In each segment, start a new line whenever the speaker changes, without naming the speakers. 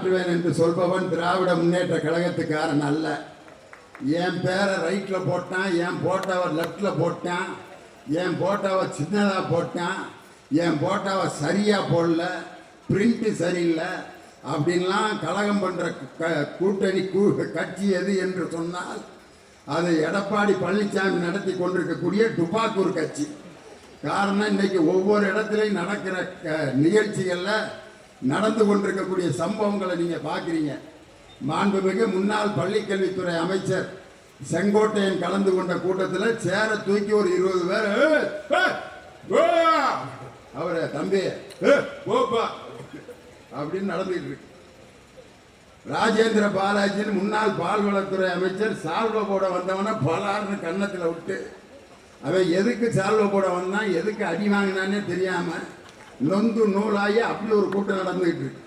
மாற்றுவேன் என்று சொல்பவன் திராவிட முன்னேற்ற கழகத்துக்காரன் அல்ல. என் பேரை ரைட்டில் போட்டான், என் போட்டோவை லெஃப்டில் போட்டான், என் போட்டோவை சின்னதாக போட்டான், என் போட்டோவை சரியாக போடல, பிரிண்ட்டு சரியில்லை அப்படின்லாம் கலகம் பண்ணுற கூட்டணி கட்சி எது என்று சொன்னால் அது எடப்பாடி பழனிசாமி நடத்தி கொண்டிருக்கக்கூடிய துப்பாக்கூர் கட்சி. காரணம், இன்னைக்கு ஒவ்வொரு இடத்துலையும் நடக்கிற நிகழ்ச்சிகளில் நடந்து கொண்டிருக்கக்கூடிய சம்பவங்களை நீங்கள் பார்க்குறீங்க. மாண்புமிகு முன்னாள் பள்ளிக்கல்வித்துறை அமைச்சர் செங்கோட்டையன் கலந்து கொண்ட கூட்டத்தில் சேர தூக்கி ஒரு 20 பேர் அவரை தம்பி அப்படின்னு நடந்துட்டு இருக்கு. ராஜேந்திர பாலாஜின்னு முன்னாள் பால்வளத்துறை அமைச்சர் சால்வ போட வந்தவன பலார்னு கன்னத்தில் விட்டு அவன் எதுக்கு சால்வ போட வந்தான், எதுக்கு அடி வாங்கினானே தெரியாம நொந்து நூலாகி அப்படி ஒரு கூட்டம் நடந்துகிட்டு இருக்கு.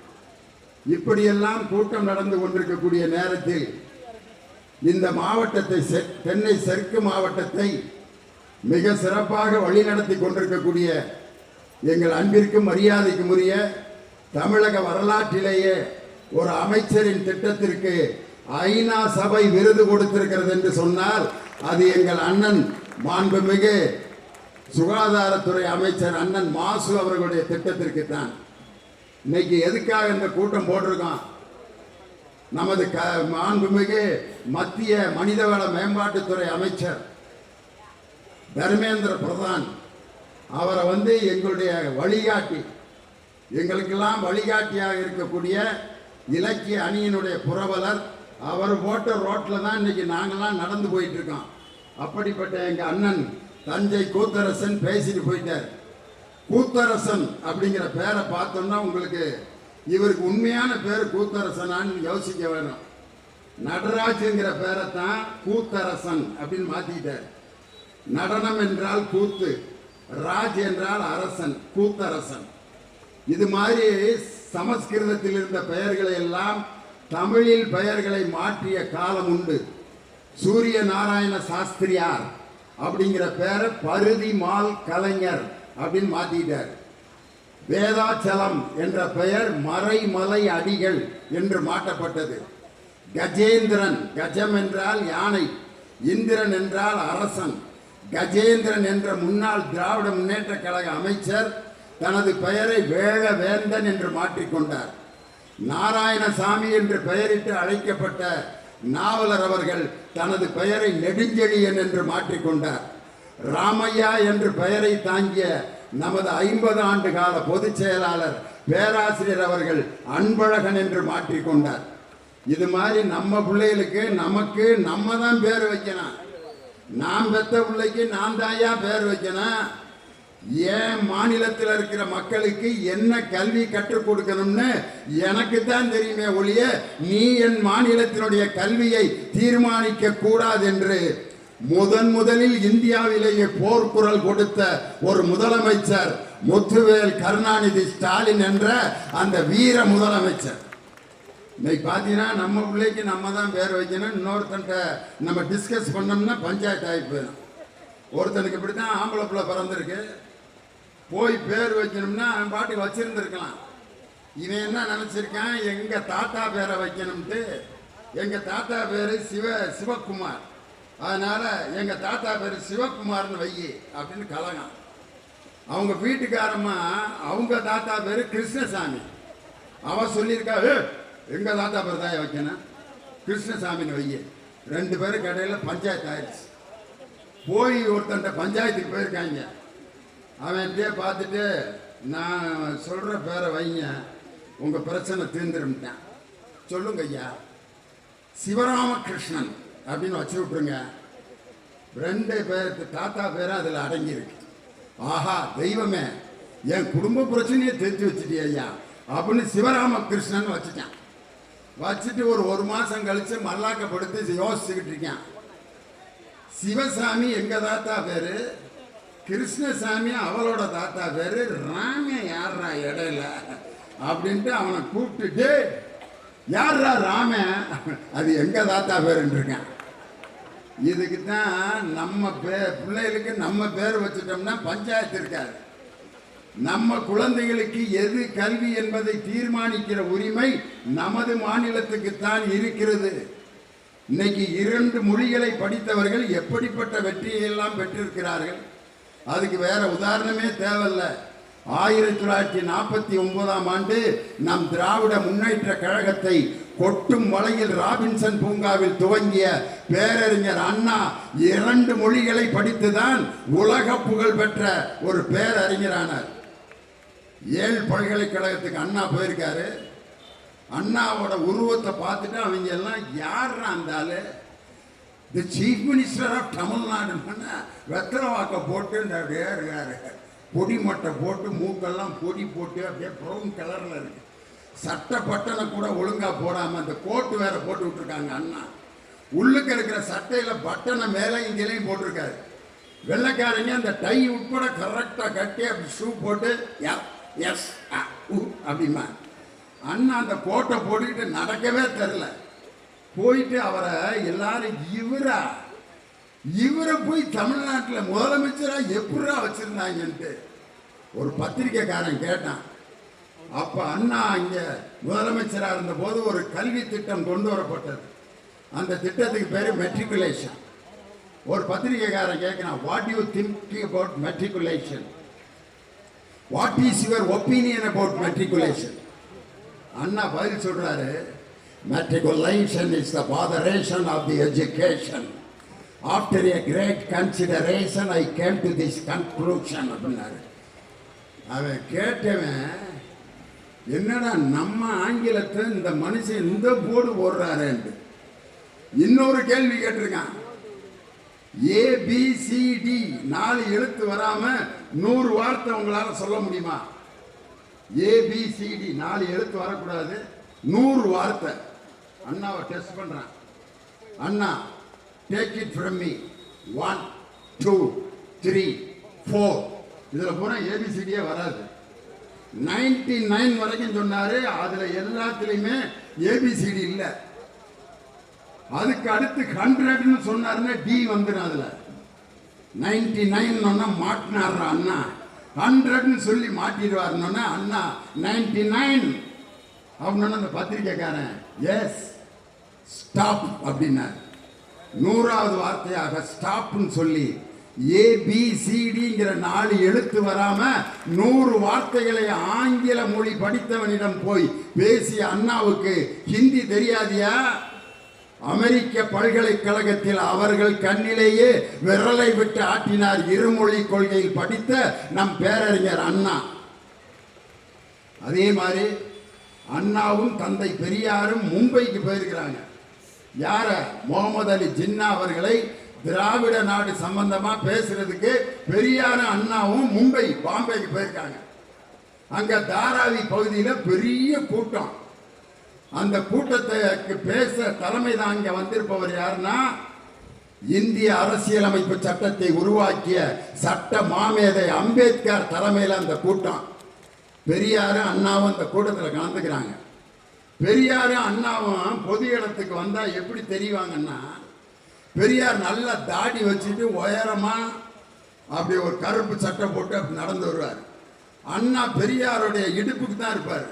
இப்படியெல்லாம் கூட்டம் நடந்து கொண்டிருக்கக்கூடிய நேரத்தில் இந்த மாவட்டத்தை, தென்னை தெற்கு மாவட்டத்தை மிக சிறப்பாக வழிநடத்தி கொண்டிருக்கக்கூடிய எங்கள் அன்பிற்கும் மரியாதைக்கும் உரிய தமிழக வரலாற்றிலேயே ஒரு அமைச்சரின் திட்டத்திற்கு ஐநா சபை விருது கொடுத்திருக்கிறது என்று சொன்னால் அது எங்கள் அண்ணன் மாண்புமிகு சுகாதாரத்துறை அமைச்சர் அண்ணன் மாசு அவர்களுடைய திட்டத்திற்கு தான். இன்னைக்கு எதுக்காக இந்த கூட்டம் போட்டிருக்கோம்? நமது மாண்புமிகு மத்திய மனிதவள மேம்பாட்டுத்துறை அமைச்சர் தர்மேந்திர பிரதான் அவரை எங்களுடைய வழிகாட்டி, எங்களுக்கெல்லாம் வழிகாட்டியாக இருக்கக்கூடிய இலக்கிய அணியினுடைய புரவலர், அவர் போட்ட ரோட்டில் தான் இன்னைக்கு நாங்கள்லாம் நடந்து போயிட்டு இருக்கோம். அப்படிப்பட்ட எங்கள் அண்ணன் தஞ்சை கூத்தரசன் பேசிட்டு போயிட்டார். கூத்தரசன் அப்படிங்கிற பேரை பார்த்தோம்னா உங்களுக்கு இவருக்கு உண்மையான பேர் கூத்தரசனான்னு யோசிக்க வேணும். நடராஜுங்கிற பேரை தான் கூத்தரசன் அப்படின்னு மாற்றிக்கிட்டார். நடனம் என்றால் கூத்து, ராஜ் என்றால் அரசன், கூத்தரசன். இது மாதிரி சமஸ்கிருதத்தில் இருந்த பெயர்களை எல்லாம் தமிழில் பெயர்களை மாற்றிய காலம் உண்டு. சூரிய நாராயண சாஸ்திரியார் அப்படிங்கிற பேரை பருதி மால் கலைஞர் அப்படின்னு மாற்றிட்டார். வேதாச்சலம் என்ற பெயர் மறைமலை அடிகள் என்று மாற்றப்பட்டது. கஜேந்திரன், கஜம் என்றால் யானை, இந்திரன் என்றால் அரசன். கஜேந்திரன் என்ற முன்னாள் திராவிட முன்னேற்ற கழக அமைச்சர் தனது பெயரை வேழவேந்தன் என்று மாற்றிக்கொண்டார். நாராயணசாமி என்று பெயரிட்டு அழைக்கப்பட்ட நாவலர் அவர்கள் தனது பெயரை நெடுஞ்செழியன் என்று மாற்றிக்கொண்டார். ராமையா என்று பெயரை தாங்கிய நமது 50 ஆண்டு கால பொதுச் செயலாளர் பேராசிரியர் அவர்கள் அன்பழகன் என்று மாற்றிக்கொண்டார். இது மாதிரி நம்ம பிள்ளைகளுக்கு நமக்கு நம்ம தான் பேர் வைக்கணும். நாம் பெத்த பிள்ளைக்கு நான் தாயா பேர் வைக்கணும். ஏன் மாநிலத்தில் இருக்கிற மக்களுக்கு என்ன கல்வி கற்றுக் கொடுக்கணும்னு எனக்கு தான் தெரியுமே ஒழிய நீ என் மாநிலத்தினுடைய கல்வியை தீர்மானிக்க கூடாது என்று முதலில் இந்தியாவிலேயே போர்க்குரல் கொடுத்த ஒரு முதலமைச்சர் முத்துவேல் கருணாநிதி ஸ்டாலின் என்ற அந்த வீர முதலமைச்சர். இன்னைக்கு பார்த்தீங்கன்னா நம்ம பிள்ளைக்கு நம்ம தான் பேர் வைக்கணும். இன்னொருத்தன்ட்ட நம்ம டிஸ்கஸ் பண்ணோம்னா பஞ்சாயத்து ஆகி போயிடும். ஒருத்தனுக்கு இப்படி தான் ஆம்பளை பிள்ளை பிறந்திருக்கு, போய் பேர் வைக்கணும்னா அவன் பாட்டுக்கு வச்சிருந்துருக்கலாம். இவன் என்ன நினச்சிருக்கான், எங்கள் தாத்தா பேரை வைக்கணும்ட்டு. எங்கள் தாத்தா பேர் சிவகுமார், அதனால் எங்கள் தாத்தா பேர் சிவகுமார்னு வை அப்படின்னு கலகம். அவங்க வீட்டுக்காரம்மா அவங்க தாத்தா பேர் கிருஷ்ணசாமி. அவன் சொல்லியிருக்கா, எங்கள் தாத்தா பேர் தான் வைக்கணும், கிருஷ்ணசாமின்னு வை. 2 பேரும் கடையில் பஞ்சாயத்து ஆயிடுச்சு. போய் ஒருத்தன்ட்ட பஞ்சாயத்துக்கு போயிருக்காங்க. அவன் இப்படியே பார்த்துட்டு, நான் சொல்கிற பேரை வைங்க, உங்கள் பிரச்சனை தீர்ந்துருட்டான். சொல்லுங்க ஐயா, சிவராமகிருஷ்ணன் அப்படின்னு வச்சு விட்ருங்க. 2 பேருக்கு தாத்தா பேரும் அதில் அடங்கியிருக்கு. ஆஹா தெய்வமே, என் குடும்ப பிரச்சனையை தெரிஞ்சு வச்சுட்டியா ஐயா அப்படின்னு சிவராமகிருஷ்ணன் வச்சுட்டான். வச்சுட்டு ஒரு மாதம் கழித்து மல்லாக்கப்படுத்தி யோசிச்சுக்கிட்டு இருக்கான். சிவசாமி எங்கள் தாத்தா பேர், கிருஷ்ணசாமி அவளோட தாத்தா பேர், ராமே யார்ரா இடையில அப்படின்ட்டு அவனை கூப்பிட்டுட்டு, யார்ரா ராம, அது எங்கள் தாத்தா பேருன்னு இருக்கான். இதுக்கு தான் நம்ம பிள்ளைகளுக்கு நம்ம பேர் வச்சுட்டோம்னா பஞ்சாயத்து இருக்காது. நம்ம குழந்தைகளுக்கு எது கல்வி என்பதை தீர்மானிக்கிற உரிமை நமது மாநிலத்துக்குத்தான் இருக்கிறது. இன்னைக்கு 2 மொழிகளை படித்தவர்கள் எப்படிப்பட்ட வெற்றியை எல்லாம் பெற்றிருக்கிறார்கள். அதுக்கு வேற உதாரணமே தேவையில்ல. 1949ஆம் ஆண்டு நம் திராவிட முன்னேற்ற கழகத்தை கொட்டும் மலையில் ராபின்சன் பூங்காவில் துவங்கிய பேரறிஞர் அண்ணா 2 மொழிகளை படித்துதான் உலக புகழ் பெற்ற ஒரு பேரறிஞரானார். ஏழு பல்கலைக்கழகத்துக்கு அண்ணா போயிருக்காரு. அண்ணாவோட உருவத்தை பார்த்துட்டு அவங்க எல்லாம் யார் இருந்தாலு தி சீஃப் மினிஸ்டர் ஆஃப் தமிழ்நாடுன்னு வெத்தலை வாக்க போட்டு அப்படியே இருக்காரு. பொடி மட்டை போட்டு மூக்கெல்லாம் பொடி போட்டு அப்படியே ப்ரௌன் கலரில் இருக்கு. சட்டை பட்டனை கூட ஒழுங்காக போடாமல் அந்த கோட்டு வேற போட்டு விட்டுருக்காங்க. அண்ணா உள்ளுக்கு இருக்கிற சட்டையில் பட்டனை மேலே இங்கேயும் போட்டிருக்காரு. வெள்ளைக்காரங்க அந்த டை உட்பட கரெக்டாக கட்டி அப்படி ஷூ போட்டு எஸ் அப்படிமா. அண்ணா அந்த கோட்டை போட்டுக்கிட்டு நடக்கவே தெரில. போயிட்டு அவரை எல்லாரும் இவரை போய் தமிழ்நாட்டில் முதலமைச்சராக எப்படா வச்சிருந்தாங்கன்ட்டு ஒரு பத்திரிக்கைக்காரன் கேட்டான். அப்ப அண்ணா இங்க முதலமைச்சராக இருந்த போது ஒரு கல்வி திட்டம் கொண்டு வரப்பட்டது. அந்த திட்டத்துக்கு பேரு மெட்ரிகுலேஷன். ஒரு பத்திரிகைக்காரன் கேட்கிறான், what you think about matriculation, what is your opinion about matriculation? Anna பதில் சொல்றாரு, matriculation is the fatheration of the education. After a great consideration I came to this conclusion அப்படின்னாரு. அவன் கேட்டவன், என்னடா நம்ம ஆங்கிலத்தை இந்த மனுஷன் இந்த போர்டு போடுறாருன்னு இன்னொரு கேள்வி கேட்டிருக்கான். ABCD 4 எழுத்து வராம 100 வார்த்தை உங்களால சொல்ல முடியுமா? ABCD 4 எழுத்து வரக்கூடாது, 100 வார்த்தை. அண்ணாவை டெஸ்ட் பண்றான். அண்ணா, டேக் இட் ஃப்ரம் மீ, 1 2 3 4. இதுல பூரா ABCDயே வராது. 99 வரைக்கும் சொன்னாரு. அதுல எல்லாத்துலயுமே ABCD இல்ல. அதுக்கு அடுத்து 100ன்னு சொன்னாருன்னா D வந்துடும். அதுல 99 மாட்டினார் அண்ணா. 100ன்னு சொல்லி மாட்டிடுவாருன்னா அண்ணா 99 அப்படின்னு அந்த பத்திரிக்கைக்காரன் எஸ் ஸ்டாப் அப்படின்னார். 100வது வார்த்தையாக ஸ்டாப்னு சொல்லி ABCDங்கிற 4 எழுத்து வராம 100 வார்த்தைகளை ஆங்கில மொழி படித்தவனிடம் போய் பேசிய அண்ணாவுக்கு ஹிந்தி தெரியாதியா? அமெரிக்க பல்கலைக்கழகத்தில் அவர்கள் கண்ணிலேயே விரலை விட்டு ஆட்டினார் இருமொழி கொள்கையில் படித்த நம் பேரறிஞர் அண்ணா. அதே மாதிரி அண்ணாவும் தந்தை பெரியாரும் மும்பைக்கு போயிருக்கிறாங்க. யார? முகமது அலி ஜின்னா அவர்களை திராவிட நாடு சம்பந்தமா பேசுறதுக்கு பெரியார அண்ணாவும் மும்பை பாம்பேக்கு போயிருக்காங்க. அங்க தாராவி பகுதியில பெரிய கூட்டம். அந்த கூட்டத்துக்கு பேச தலைமை தாங்க வந்திருப்பவர் யாருன்னா, இந்திய அரசியலமைப்பு சட்டத்தை உருவாக்கிய சட்ட மாமேதை அம்பேத்கர் தலைமையில் அந்த கூட்டம். பெரியாரும் அண்ணாவும் அந்த கூட்டத்தில் கலந்துக்கிறாங்க. பெரியாரும் அண்ணாவும் பொது இடத்துக்கு வந்தா எப்படி தெரிவாங்கன்னா, பெரியார் நல்ல தாடி வச்சுட்டு உயரமா அப்படி ஒரு கருப்பு சட்டை போட்டு அப்படி நடந்து வருவார். அண்ணா பெரியாருடைய இடுப்புக்கு தான் இருப்பார்.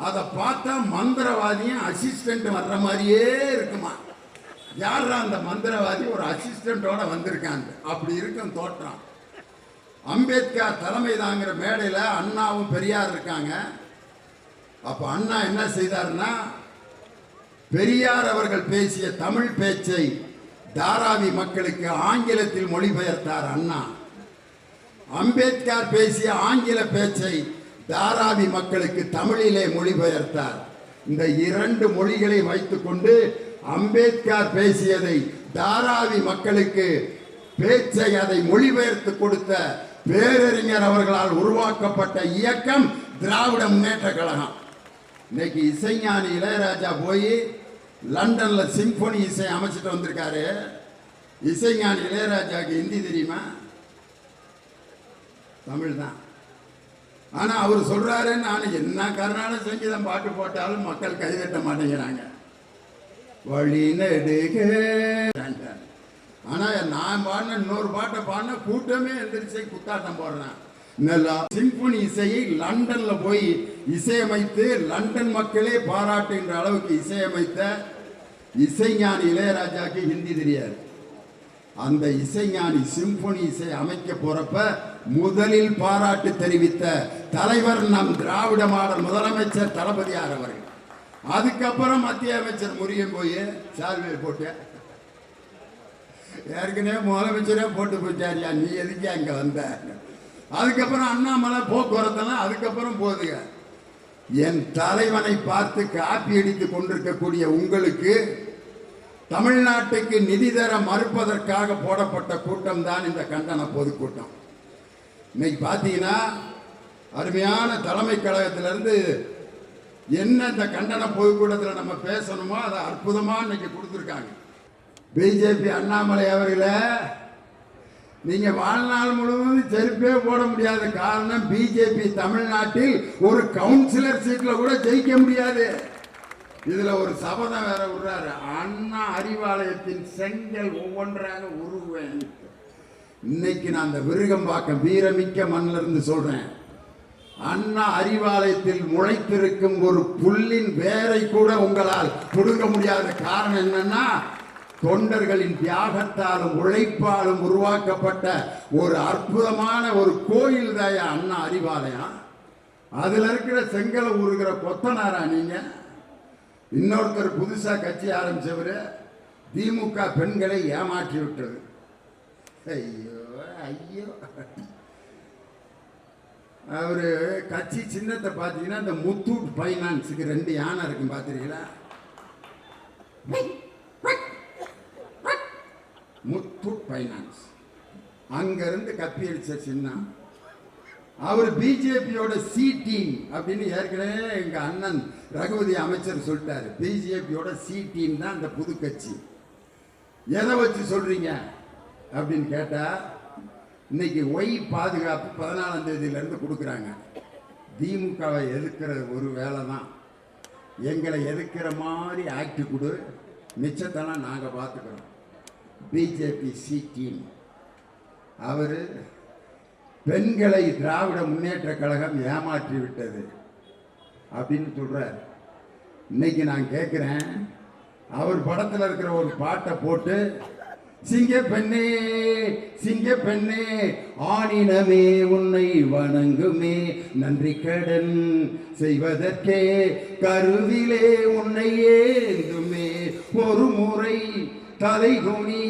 அதை பார்த்தா மந்திரவாதியும் அசிஸ்டன்ட் வர்ற மாதிரியே இருக்குமா. யாரா அந்த மந்திரவாதி? ஒரு அசிஸ்டண்டோட வந்திருக்காங்க. அப்படி இருக்கும் தோற்றம். அம்பேத்கர் தலைமை தாங்கிற மேடையில் அண்ணாவும் பெரியார் இருக்காங்க. அப்ப அண்ணா என்ன செய்தார்னா, பெரியார் அவர்கள் பேசிய தமிழ் பேச்சை தாராவி மக்களுக்கு ஆங்கிலத்தில் மொழிபெயர்த்தார் அண்ணா. அம்பேத்கர் பேசிய ஆங்கில பேச்சை தாராவி மக்களுக்கு தமிழிலே மொழிபெயர்த்தார். இந்த 2 மொழிகளை வைத்துக்கொண்டு அம்பேத்கர் பேசியதை தாராவி மக்களுக்கு பேச்சை அதை மொழிபெயர்த்து கொடுத்த பேரறிஞர் அவர்களால் உருவாக்கப்பட்ட இயக்கம் திராவிட முன்னேற்ற கழகம். இன்னைக்கு இசைஞானி இளையராஜா போய் லண்டன்ல சிம்பொனி இசை அமைச்சிட்டு வந்திருக்காரு. இசைஞானி இளையராஜாக்கு ஹிந்தி தெரியுமா? தமிழ் தான். ஆனா அவர் சொல்றாரு, நான் என்ன கர்நாடக சங்கீதம் பாட்டு போட்டாலும் மக்கள் கைதட்ட மாட்டேங்கிறாங்க. வழி நெடுக. ஆனா நான் பாடின இன்னொரு பாட்டை பாடின கூட்டமே எந்திரிச்சு குத்தாட்டம் போடுறேன். சிம்பனி இசையை லண்டன்ல போய் இசையமைத்து லண்டன் மக்களே பாராட்டுகின்ற அளவுக்கு இசையமைத்த இசைஞானி இளையராஜாக்கு ஹிந்தி தெரியாது. அந்த இசைஞானி சிம்பனி இசை அமைக்க போறப்ப முதலில் பாராட்டு தெரிவித்த தலைவர் நம் திராவிட மாடல் முதலமைச்சர் தளபதியார் அவர்கள். அதுக்கப்புறம் மத்திய அமைச்சர் முருகன் போய் சால்வை போட்டு ஏற்கனவே முதலமைச்சரே போட்டு போயிட்டாரியா, நீ எதுக்கு அங்க வந்த? அதுக்கப்புறம் அண்ணாமலை போக்குவரத்தெல்லாம் அதுக்கப்புறம் போதுங்க. என் தலைவனை பார்த்து காப்பி அடித்துக் கொண்டிருக்கக்கூடிய உங்களுக்கு தமிழ்நாட்டுக்கு நிதி தர மறுப்பதற்காக போடப்பட்ட கூட்டம் தான் இந்த கண்டன பொதுக்கூட்டம். இன்னைக்கு பார்த்தீங்கன்னா அருமையான தலைமை கழகத்திலிருந்து என்ன இந்த கண்டன பொதுக்கூட்டத்தில் நம்ம பேசணுமோ அதை அற்புதமா இன்னைக்கு கொடுத்துருக்காங்க. பிஜேபி அண்ணாமலை அவர்களே, நீங்க வாழ்நாள் முழுவதும் செருப்பே போட முடியாத காரணம் பிஜேபி தமிழ்நாட்டில் ஒரு கவுன்சிலர் சீட்ல கூட ஜெயிக்க முடியாது. இதுல ஒரு சபதம் வேற விடுறாரு, அண்ணா அறிவாலயத்தின் செங்கல் ஒவ்வொன்றாக உருவேன். இன்னைக்கு நான் அந்த விருகம்பாக்கம் வீரமிக்க மண்ணில இருந்து சொல்றேன், அண்ணா அறிவாலயத்தில் முளைத்திருக்கும் ஒரு புல்லின் வேரை கூட உங்களால் கொடுக்க முடியாத காரணம் என்னன்னா, தொண்டர்களின் தியாகத்தாலும் உழைப்பாலும் உருவாக்கப்பட்ட ஒரு அற்புதமான ஒரு கோயில் தான் அண்ணா அறிவாலயம். அதுல இருக்கிற செங்கலை உருகிற கொத்தனாரா நீங்க? இன்னொருத்தர் புதுசா கட்சி ஆரம்பிச்சவரு திமுக பெண்களை ஏமாற்றி விட்டது. ஐயோ ஐயோ, அவரு கட்சி சின்னத்தை பார்த்தீங்கன்னா இந்த முத்தூட் பைனான்ஸுக்கு 2 யானை இருக்கும், பார்த்துருக்கீங்களா? முத்தூட் பைனான்ஸ் அங்கிருந்து கப்பி அடிச்ச சின்னம். அவர் பிஜேபியோட சி டீம் அப்படின்னு ஏற்கனவே எங்க அண்ணன் ரகுபதி அமைச்சர் சொல்லிட்டாரு. பிஜேபியோட சி டீம் தான் அந்த புது கட்சி. எதை வச்சு சொல்றீங்க அப்படின்னு கேட்டா, இன்னைக்கு ஒய் பாதுகாப்பு 14ஆம் தேதியிலிருந்து கொடுக்குறாங்க. திமுகவை எதிர்க்கிற ஒரு வேலை தான், எங்களை எதிர்க்கிற மாதிரி ஆக்ட் கொடு, மிச்சத்தெல்லாம் நாங்கள் பார்த்துக்கிறோம். பிஜேபி சி டீம் அவர் பெண்களை திராவிட முன்னேற்ற கழகம் ஏமாற்றி விட்டது அப்படின்னு சொல்றார். இன்னைக்கு நான் கேட்கிறேன், அவர் படத்தில் இருக்கிற ஒரு பாட்டை போட்டு சிங்க பெண்ணே சிங்க பெண்ணே ஆணினமே உன்னை வணங்குமே நன்றி கடன் செய்வதற்கே கருவிலே உன்னை ஏந்துமே ஒரு முறை தலை குனி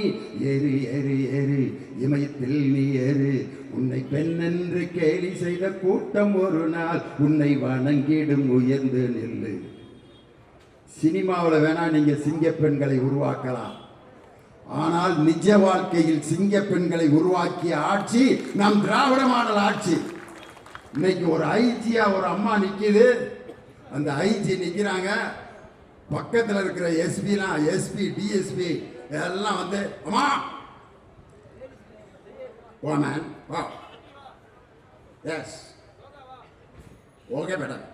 எரு எரு எரு இமயத்தில் நீ எரு உன்னை பெண்ணென்று கேலி செய்த கூட்டம் ஒரு நாள் உன்னை வணங்கிடும் உயர்ந்து நெல்லு. சினிமாவில் வேணா நீங்க சிங்க பெண்களை உருவாக்கலாம், ஆனால் நிஜ வாழ்க்கையில் சிங்க பெண்களை உருவாக்கிய ஆட்சி நம் திராவிட மாடல் ஆட்சி. இன்னைக்கு ஒரு ஐஜியா ஒரு அம்மா நிக்குது, அந்த ஐஜி நிக்கிறாங்க, பக்கத்தில் இருக்கிற எஸ்பிலாம் எஸ்பி டிஎஸ்பி எல்லாம் வந்து அம்மா மேன் வா எஸ் ஓகே மேடம்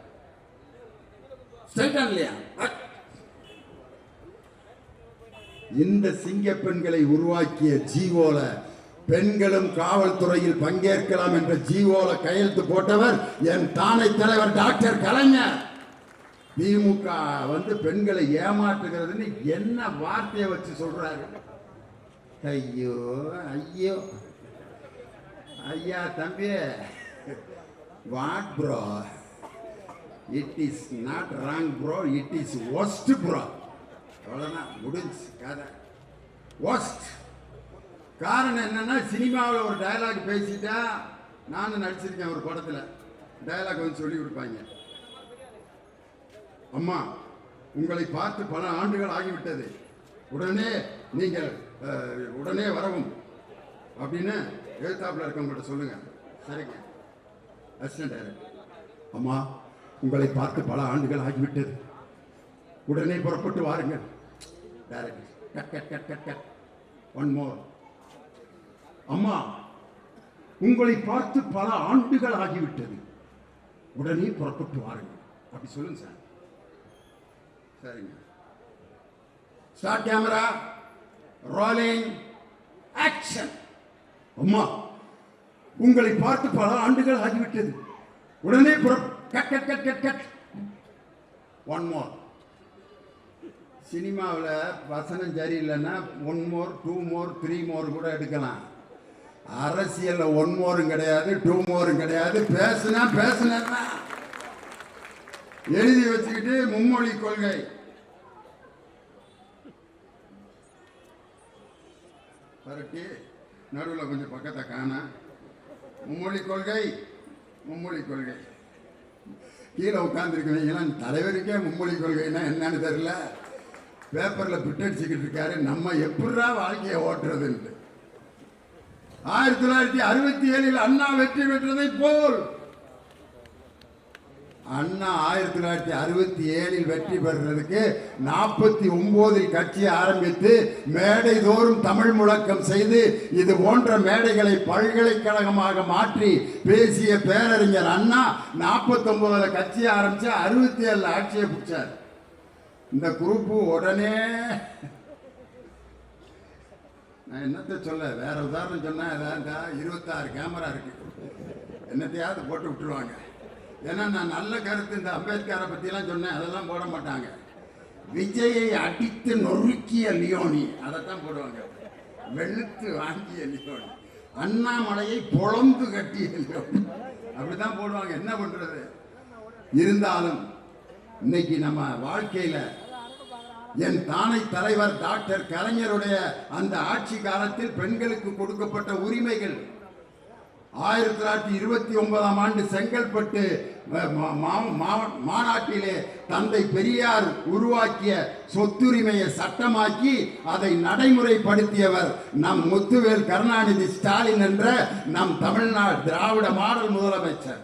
ஸ்ட்ரைட் இல்லையா? இந்த சிங்க பெண்களை உருவாக்கிய ஜீவோல பெண்களும் காவல்துறையில் பங்கேற்கலாம் என்ற ஜீவோல கையெழுத்து போட்டவர் என் தானை தலைவர் டாக்டர் கலைஞர். திமுக வந்து பெண்களை ஏமாற்றுகிறதுன்னு என்ன வார்த்தையை வச்சு சொல்றாரு? ஐயோ ஐயோ ஐயா தம்பி, what bro, it is not wrong bro, it is worst bro. அவ்வளோதான், முடிஞ்சு கதை. ஒஸ்ட் காரணம் என்னன்னா, சினிமாவில் ஒரு டயலாக் பேசிட்டா, நானும் நடிச்சிருக்கேன் ஒரு படத்தில், டயலாக் வந்து சொல்லி கொடுப்பாங்க, அம்மா உங்களை பார்த்து பல ஆண்டுகள் ஆகிவிட்டது, உடனே நீங்கள் உடனே வரவும் அப்படின்னு எழுத்தாப்புல இருக்கவங்கள்ட்ட சொல்லுங்க. சரிங்க அசிஸ்டன்ட் டைரக்டர், அம்மா உங்களை பார்த்து பல ஆண்டுகள் ஆகிவிட்டது, உடனே புறப்பட்டு வாருங்கள். Director cut cut cut cut cut one more, அம்மா உங்களை பார்த்து பல ஆண்டுகள் ஆகிவிட்டது, உடனே புறப்பட்டு வாருங்கள். அப்படி சொல்லுங்க சார். சரிங்க. Start camera rolling action. அம்மா உங்களை பார்த்து பல ஆண்டுகள் ஆகிவிட்டது. உடனே cut cut cut cut cut. One more. சினிமாவில் வசனம் சரியில்லைன்னா 1 more 2 more 3 more கூட எடுக்கலாம். அரசியலில் 1 more கிடையாது, 2 more கிடையாது. பேசுனா எழுதி வச்சுக்கிட்டு மும்மொழி கொள்கை. பரட்டி நடுவில் கொஞ்சம் பக்கத்தை காண. மும்மொழி கொள்கை கீழே உட்காந்துருக்கீங்களா? தலைவருக்கே மும்மொழி கொள்கைன்னா என்னன்னு தெரியல. பேப்பரில் பிட்டடிச்சுக்கிட்டு இருக்காரு. நம்ம எப்படா வாழ்க்கையை ஓட்டுறதுன்ட்டு. 1967 அண்ணா வெற்றி பெற்றதை போல் அண்ணா 1967 வெற்றி பெறுறதுக்கு 49 கட்சி ஆரம்பித்து மேடை தோறும் தமிழ் முழக்கம் செய்து இது போன்ற மேடைகளை பல்கலைக்கழகமாக மாற்றி பேசிய பேரறிஞர் அண்ணா 49 கட்சி ஆரம்பிச்சு 67 ஆட்சியை பிடிச்சார். இந்த குரூப்பு உடனே நான் என்னத்தை சொல்ல, வேற உதாரணம் சொன்னா 26 கேமரா இருக்கு, என்னத்தையாவது போட்டு விட்டுருவாங்க. ஏன்னா நான் நல்ல கருத்து இந்த அம்பேத்கரை பற்றிலாம் சொன்னேன், அதெல்லாம் போட மாட்டாங்க. விஜயை அடித்து நொறுக்கிய லியோனி அதைத்தான் போடுவாங்க. வெளுத்து வாங்கிய லியோனி, அண்ணாமலையை பொழந்து கட்டிய லியோனி அப்படித்தான் போடுவாங்க. என்ன பண்றது? இருந்தாலும் இன்னைக்கு நம்ம வாழ்க்கையில என் தானை தலைவர் டாக்டர் கலைஞருடைய அந்த ஆட்சி காலத்தில் பெண்களுக்கு கொடுக்கப்பட்ட உரிமைகள் 1929ஆம் ஆண்டு செங்கல்பட்டு மாநாட்டிலே தந்தை பெரியார் உருவாக்கிய சொத்துரிமையை சட்டமாக்கி அதை நடைமுறைப்படுத்தியவர் நம் முத்துவேல் கருணாநிதி ஸ்டாலின் என்ற நம் தமிழ்நாடு திராவிட மாடல் முதலமைச்சர்.